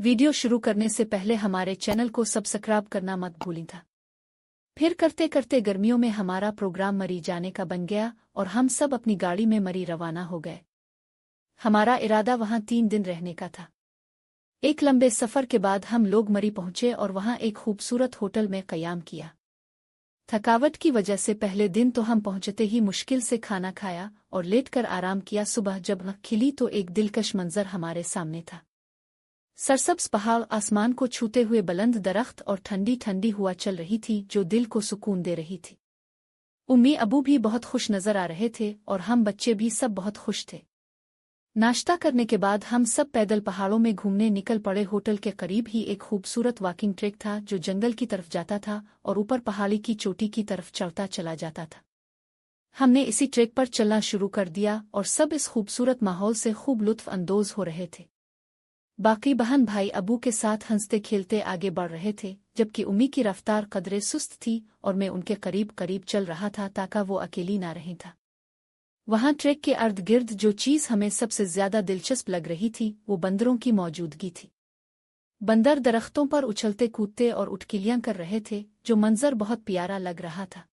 Video शुरू करने से पहले हमारे चैनल को सब्सक्राइब करना मत भूलें था। फिर करते करते गर्मियों में हमारा प्रोग्राम मरी जाने का बन गया और हम सब अपनी गाड़ी में मरी रवाना हो गए। हमारा इरादा वहां 3 दिन रहने का था। एक लंबे सफर के बाद हम लोग मरी पहुंचे और वहां एक खूबसूरत होटल में क़याम किया। थकावट की वजह से पहले दिन तो हम पहुंचते ही मुश्किल से खाना खाया और लेटकर आराम किया। सुबह जब आँख खिली तो एक दिलकश मंजर हमारे सामने था। सरसब्ज पहाड़, आसमान को छूते हुए बुलंद दरख्त और ठंडी ठंडी हवा चल रही थी जो दिल को सुकून दे रही थी। उम्मी अबू भी बहुत खुश नजर आ रहे थे और हम बच्चे भी सब बहुत खुश थे। नाश्ता करने के बाद हम सब पैदल पहाड़ों में घूमने निकल पड़े। होटल के करीब ही एक खूबसूरत वॉकिंग ट्रैक था जो जंगल की तरफ जाता था और ऊपर पहाड़ी की चोटी की तरफ चढ़ता चला जाता था। हमने इसी ट्रैक पर चलना शुरू कर दिया और सब इस खूबसूरत माहौल से खूब लुत्फ अंदोज हो रहे थे। बाकी बहन भाई अबू के साथ हंसते खेलते आगे बढ़ रहे थे, जबकि उम्मी की रफ्तार कदरे सुस्त थी और मैं उनके करीब करीब चल रहा था ताकि वो अकेली ना रही था। वहां ट्रैक के अर्द गिर्द जो चीज़ हमें सबसे ज्यादा दिलचस्प लग रही थी वो बंदरों की मौजूदगी थी। बंदर दरख्तों पर उछलते कूदते और उठकिलियां कर रहे थे, जो मंजर बहुत प्यारा लग रहा था।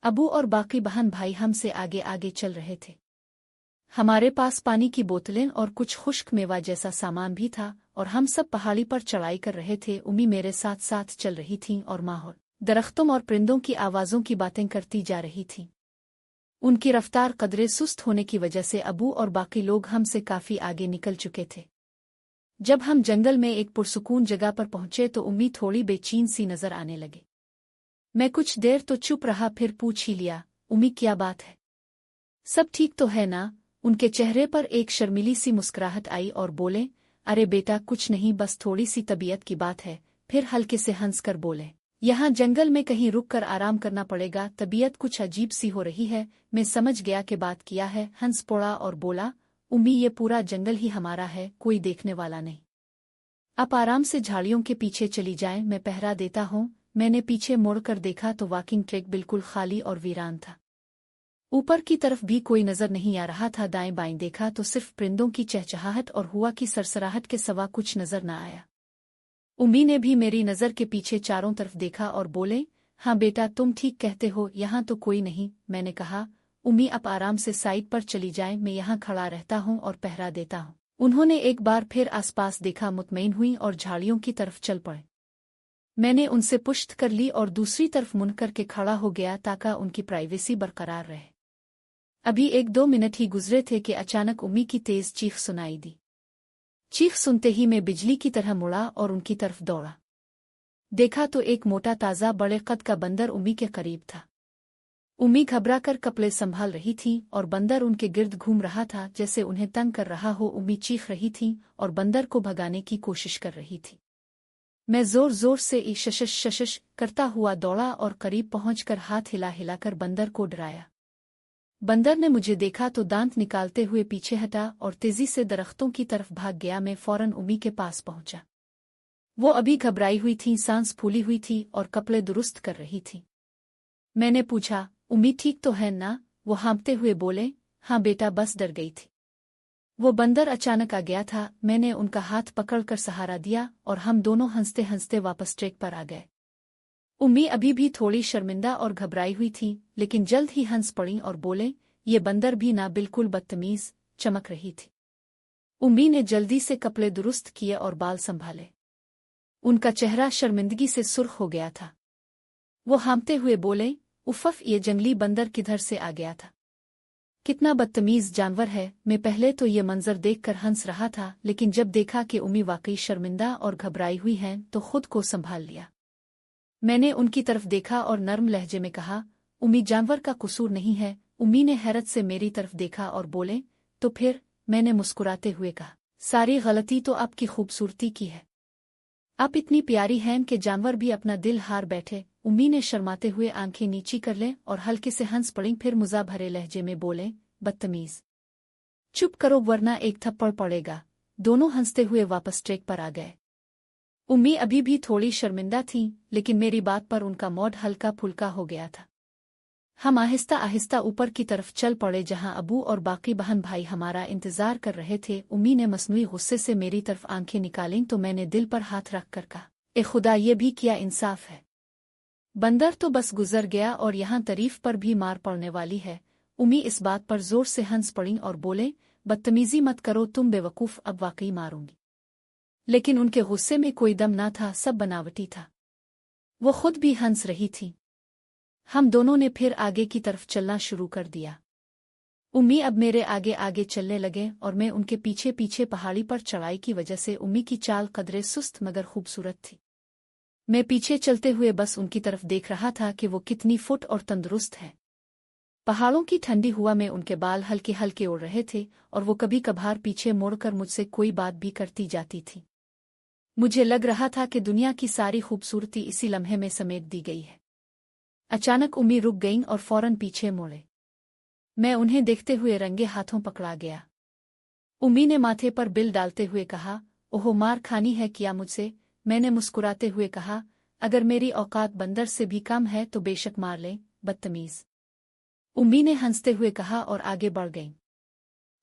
अबू और बाकी बहन भाई हमसे आगे आगे चल रहे थे। हमारे पास पानी की बोतलें और कुछ खुश्क मेवा जैसा सामान भी था और हम सब पहाड़ी पर चढ़ाई कर रहे थे। उम्मी मेरे साथ साथ चल रही थीं और माहौल, दरख्तों और परिंदों की आवाज़ों की बातें करती जा रही थीं। उनकी रफ्तार कदरे सुस्त होने की वजह से अबू और बाकी लोग हमसे काफ़ी आगे निकल चुके थे। जब हम जंगल में एक पुरसुकून जगह पर पहुंचे तो उम्मी थोड़ी बेचैन सी नजर आने लगे। मैं कुछ देर तो चुप रहा, फिर पूछ ही लिया, उम्मी क्या बात है, सब ठीक तो है ना? उनके चेहरे पर एक शर्मीली सी मुस्कुराहट आई और बोले, अरे बेटा कुछ नहीं, बस थोड़ी सी तबीयत की बात है। फिर हल्के से हंसकर बोले, यहाँ जंगल में कहीं रुक कर आराम करना पड़ेगा, तबीयत कुछ अजीब सी हो रही है। मैं समझ गया कि बात किया है। हंस पड़ा और बोला, उम्मी ये पूरा जंगल ही हमारा है, कोई देखने वाला नहीं। आप आराम से झाड़ियों के पीछे चली जाएं, मैं पहरा देता हूँ। मैंने पीछे मुड़कर देखा तो वॉकिंग ट्रैक बिल्कुल खाली और वीरान था। ऊपर की तरफ भी कोई नजर नहीं आ रहा था। दाएं बाएं देखा तो सिर्फ परिंदों की चहचहाहट और हवा की सरसराहट के सिवा कुछ नजर न आया। उम्मी ने भी मेरी नजर के पीछे चारों तरफ देखा और बोले, हाँ बेटा तुम ठीक कहते हो, यहाँ तो कोई नहीं। मैंने कहा, उम्मी आप आराम से साइड पर चली जाएं, मैं यहाँ खड़ा रहता हूँ और पहरा देता हूँ। उन्होंने एक बार फिर आसपास देखा, मुतमईन हुई और झाड़ियों की तरफ चल पड़े। मैंने उनसे पुश्त कर ली और दूसरी तरफ मुड़ करके खड़ा हो गया ताकि उनकी प्राइवेसी बरकरार रहे। अभी 1-2 मिनट ही गुजरे थे कि अचानक उम्मी की तेज चीख सुनाई दी। चीख सुनते ही मैं बिजली की तरह मुड़ा और उनकी तरफ दौड़ा। देखा तो एक मोटा ताजा बड़े कद का बंदर उम्मी के करीब था। उम्मी घबराकर कपड़े संभाल रही थी और बंदर उनके गिर्द घूम रहा था जैसे उन्हें तंग कर रहा हो। उम्मी चीख रही थी और बंदर को भगाने की कोशिश कर रही थी। मैं जोर जोर से शशश शशश करता हुआ दौड़ा और करीब पहुंचकर हाथ हिला हिलाकर बंदर को डराया। बंदर ने मुझे देखा तो दांत निकालते हुए पीछे हटा और तेजी से दरख्तों की तरफ भाग गया। मैं फौरन उम्मी के पास पहुंचा। वो अभी घबराई हुई थी, सांस फूली हुई थी और कपड़े दुरुस्त कर रही थी। मैंने पूछा, उम्मी ठीक तो है ना? वो हाँफते हुए बोले, हाँ बेटा बस डर गई थी। वो बंदर अचानक आ गया था। मैंने उनका हाथ पकड़कर सहारा दिया और हम दोनों हंसते हंसते वापस ट्रैक पर आ गए। उम्मी अभी भी थोड़ी शर्मिंदा और घबराई हुई थी, लेकिन जल्द ही हंस पड़ी और बोले, ये बंदर भी ना बिल्कुल बदतमीज चमक रही थी। उम्मी ने जल्दी से कपड़े दुरुस्त किए और बाल संभाले। उनका चेहरा शर्मिंदगी से सुर्ख हो गया था। वो हाँफते हुए बोले, उफ़, ये जंगली बंदर किधर से आ गया था? कितना बदतमीज जानवर है। मैं पहले तो ये मंजर देखकर हंस रहा था, लेकिन जब देखा कि उम्मी वाकई शर्मिंदा और घबराई हुई हैं तो खुद को संभाल लिया। मैंने उनकी तरफ देखा और नर्म लहजे में कहा, उम्मी जानवर का कसूर नहीं है। उम्मी ने हैरत से मेरी तरफ देखा और बोले, तो फिर? मैंने मुस्कुराते हुए कहा, सारी गलती तो आपकी खूबसूरती की है। आप इतनी प्यारी हैं कि जानवर भी अपना दिल हार बैठे। उम्मी ने शर्माते हुए आंखें नीची कर लें और हल्के से हंस पड़ी, फिर मुज़ा भरे लहजे में बोले, बदतमीज, चुप करो वरना एक थप्पड़ पड़ेगा। दोनों हंसते हुए वापस ट्रैक पर आ गए। उम्मी अभी भी थोड़ी शर्मिंदा थी, लेकिन मेरी बात पर उनका मूड हल्का फुल्का हो गया था। हम आहिस्ता आहिस्ता ऊपर की तरफ चल पड़े जहां अबू और बाकी बहन भाई हमारा इंतजार कर रहे थे। उम्मी ने मसनूई गुस्से से मेरी तरफ आंखें निकालीं तो मैंने दिल पर हाथ रख कर कहा, ए खुदा, ये भी क्या इंसाफ है। बंदर तो बस गुजर गया और यहाँ तारीफ पर भी मार पड़ने वाली है। उम्मी इस बात पर जोर से हंस पड़ी और बोले, बदतमीजी मत करो तुम बेवकूफ, अब वाकई मारूंगी। लेकिन उनके गुस्से में कोई दम ना था, सब बनावटी था। वो खुद भी हंस रही थी। हम दोनों ने फिर आगे की तरफ चलना शुरू कर दिया। उम्मी अब मेरे आगे आगे चलने लगे और मैं उनके पीछे पीछे। पहाड़ी पर चढ़ाई की वजह से उम्मी की चाल कदरे सुस्त मगर खूबसूरत थी। मैं पीछे चलते हुए बस उनकी तरफ देख रहा था कि वो कितनी फुट और तंदुरुस्त है। पहाड़ों की ठंडी हवा में उनके बाल हल्के हल्के उड़ रहे थे और वो कभी कभार पीछे मुड़कर मुझसे कोई बात भी करती जाती थी। मुझे लग रहा था कि दुनिया की सारी खूबसूरती इसी लम्हे में समेट दी गई है। अचानक उम्मी रुक गईं और फौरन पीछे मुड़े। मैं उन्हें देखते हुए रंगे हाथों पकड़ा गया। उम्मी ने माथे पर बिल डालते हुए कहा, ओहो, मार खानी है क्या मुझसे। मैंने मुस्कुराते हुए कहा, अगर मेरी औकात बंदर से भी कम है तो बेशक मार ले, बदतमीज। उम्मी ने हंसते हुए कहा और आगे बढ़ गईं।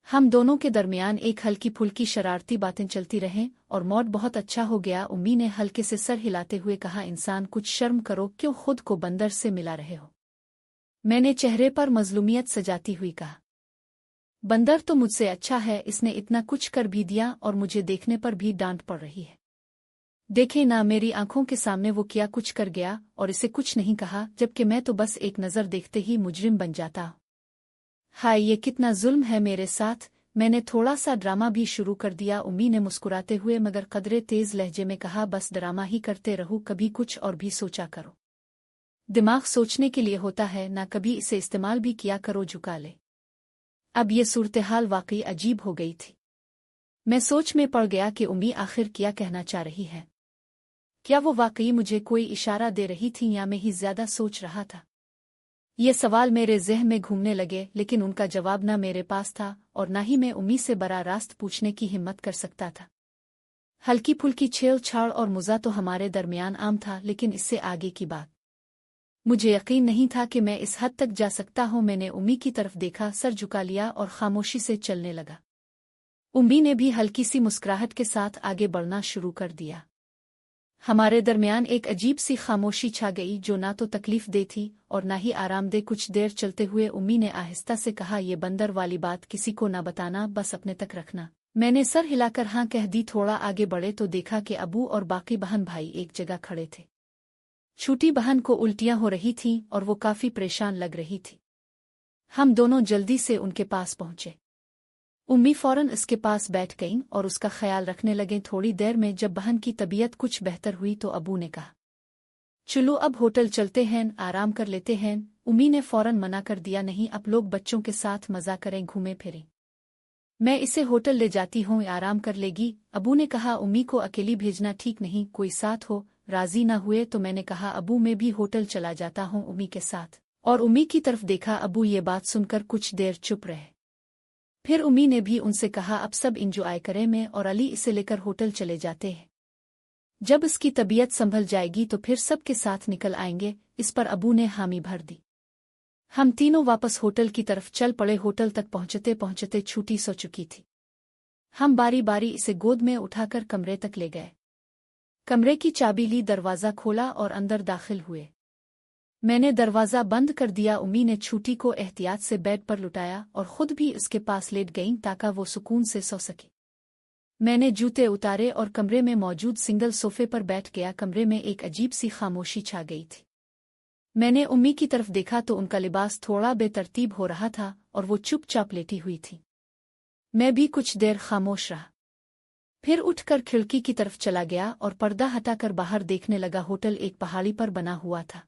हम दोनों के दरमियान एक हल्की फुल्की शरारती बातें चलती रहें और मौड बहुत अच्छा हो गया। उम्मी ने हल्के से सर हिलाते हुए कहा, इंसान कुछ शर्म करो, क्यों खुद को बंदर से मिला रहे हो। मैंने चेहरे पर मजलूमियत सजाती हुई कहा, बंदर तो मुझसे अच्छा है, इसने इतना कुछ कर भी दिया और मुझे देखने पर भी डांट पड़ रही है। देखे ना, मेरी आंखों के सामने वो क्या कुछ कर गया और इसे कुछ नहीं कहा, जबकि मैं तो बस एक नज़र देखते ही मुजरिम बन जाता। हाय, ये कितना जुल्म है मेरे साथ। मैंने थोड़ा सा ड्रामा भी शुरू कर दिया। उम्मी ने मुस्कुराते हुए मगर कदरे तेज लहजे में कहा, बस ड्रामा ही करते रहो, कभी कुछ और भी सोचा करो। दिमाग सोचने के लिए होता है ना, कभी इसे इस्तेमाल भी किया करो, झुका ले। अब ये सूरत-ए-हाल वाकई अजीब हो गई थी। मैं सोच में पड़ गया कि उम्मी आखिर क्या कहना चाह रही है। क्या वो वाकई मुझे कोई इशारा दे रही थी या मैं ही ज्यादा सोच रहा था। ये सवाल मेरे ज़हन में घूमने लगे, लेकिन उनका जवाब ना मेरे पास था और ना ही मैं उम्मी से बरा रास्त पूछने की हिम्मत कर सकता था। हल्की फुल्की छेड़छाड़ और मुज़ा तो हमारे दरमियान आम था, लेकिन इससे आगे की बात मुझे यकीन नहीं था कि मैं इस हद तक जा सकता हूँ। मैंने उम्मी की तरफ देखा, सर झुका लिया और खामोशी से चलने लगा। उम्मी ने भी हल्की सी मुस्कुराहट के साथ आगे बढ़ना शुरू कर दिया। हमारे दरमियान एक अजीब सी खामोशी छा गई जो ना तो तकलीफ दे थी और ना ही आरामदेह। कुछ देर चलते हुए उम्मी ने आहिस्ता से कहा, ये बंदर वाली बात किसी को ना बताना, बस अपने तक रखना। मैंने सर हिलाकर हाँ कह दी। थोड़ा आगे बढ़े तो देखा कि अबू और बाकी बहन भाई एक जगह खड़े थे। छोटी बहन को उल्टियां हो रही थीं और वो काफी परेशान लग रही थी। हम दोनों जल्दी से उनके पास पहुंचे। उम्मी फौरन उसके पास बैठ गईं और उसका ख्याल रखने लगे। थोड़ी देर में जब बहन की तबीयत कुछ बेहतर हुई तो अबू ने कहा, चलो अब होटल चलते हैं, आराम कर लेते हैं। उम्मी ने फौरन मना कर दिया, नहीं, अब लोग बच्चों के साथ मजा करें, घूमे फिरें। मैं इसे होटल ले जाती हूँ, आराम कर लेगी। अबू ने कहा, उम्मी को अकेली भेजना ठीक नहीं, कोई साथ हो। राजी ना हुए तो मैंने कहा, अबू मैं भी होटल चला जाता हूँ उम्मी के साथ। और उम्मी की तरफ देखा। अबू ये बात सुनकर कुछ देर चुप रहे। फिर उम्मी ने भी उनसे कहा, अब सब इंजॉय करें, मैं और अली इसे लेकर होटल चले जाते हैं। जब इसकी तबीयत संभल जाएगी तो फिर सब के साथ निकल आएंगे। इस पर अबू ने हामी भर दी। हम तीनों वापस होटल की तरफ चल पड़े। होटल तक पहुंचते पहुंचते छुट्टी सो चुकी थी। हम बारी बारी इसे गोद में उठाकर कमरे तक ले गए। कमरे की चाबी ली, दरवाज़ा खोला और अंदर दाखिल हुए। मैंने दरवाज़ा बंद कर दिया। उम्मी ने छूटी को एहतियात से बेड पर लुटाया और खुद भी उसके पास लेट गईं ताकि वो सुकून से सो सके। मैंने जूते उतारे और कमरे में मौजूद सिंगल सोफे पर बैठ गया। कमरे में एक अजीब सी खामोशी छा गई थी। मैंने उम्मी की तरफ देखा तो उनका लिबास थोड़ा बेतरतीब हो रहा था और वो चुपचाप लेटी हुई थी। मैं भी कुछ देर खामोश रहा, फिर उठकर खिड़की की तरफ चला गया और पर्दा हटाकर बाहर देखने लगा। होटल एक पहाड़ी पर बना हुआ था।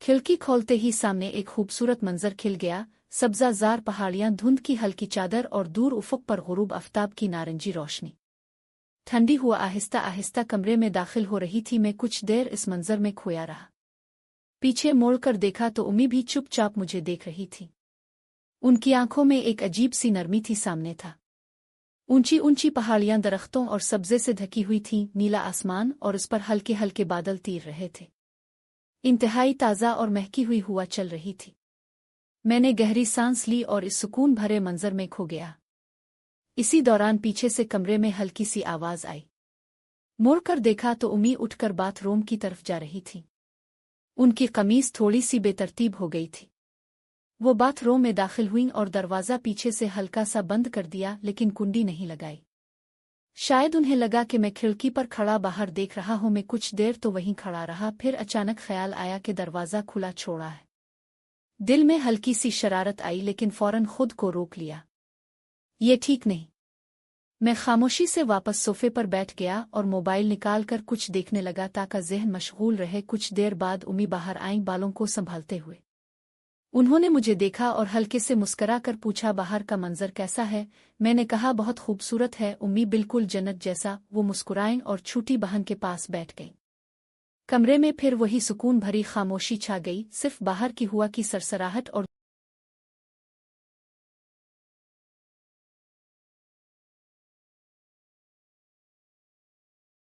खिड़की खोलते ही सामने एक खूबसूरत मंजर खिल गया। सब्ज़ाज़ार पहाड़ियां, धुंध की हल्की चादर और दूर उफ़ुक पर गुरूब आफ्ताब की नारंगी रोशनी। ठंडी हुआ आहिस्ता आहिस्ता कमरे में दाखिल हो रही थी। मैं कुछ देर इस मंजर में खोया रहा। पीछे मोड़कर देखा तो उम्मी भी चुपचाप मुझे देख रही थी। उनकी आंखों में एक अजीब सी नरमी थी। सामने था ऊंची ऊंची पहाड़ियां दरख्तों और सब्जे से ढकी हुई थीं। नीला आसमान और उस पर हल्के हल्के बादल तीर रहे थे। इंतहाई ताज़ा और महकी हुई हवा चल रही थी। मैंने गहरी सांस ली और इस सुकून भरे मंजर में खो गया। इसी दौरान पीछे से कमरे में हल्की सी आवाज आई। मुड़कर देखा तो उम्मी उठकर बाथरूम की तरफ जा रही थी। उनकी कमीज थोड़ी सी बेतरतीब हो गई थी। वो बाथरूम में दाखिल हुईं और दरवाज़ा पीछे से हल्का सा बंद कर दिया, लेकिन कुंडी नहीं लगाई। शायद उन्हें लगा कि मैं खिड़की पर खड़ा बाहर देख रहा हूं। मैं कुछ देर तो वहीं खड़ा रहा, फिर अचानक ख्याल आया कि दरवाज़ा खुला छोड़ा है। दिल में हल्की सी शरारत आई, लेकिन फौरन खुद को रोक लिया। ये ठीक नहीं। मैं खामोशी से वापस सोफे पर बैठ गया और मोबाइल निकालकर कुछ देखने लगा ताकि ज़हन मशगूल रहे। कुछ देर बाद उम्मी बाहर आईं, बालों को संभालते हुए। उन्होंने मुझे देखा और हल्के से मुस्करा कर पूछा, बाहर का मंजर कैसा है? मैंने कहा, बहुत खूबसूरत है उम्मी, बिल्कुल जन्नत जैसा। वो मुस्कुराईं और छोटी बहन के पास बैठ गईं। कमरे में फिर वही सुकून भरी खामोशी छा गई, सिर्फ बाहर की हवा की सरसराहट और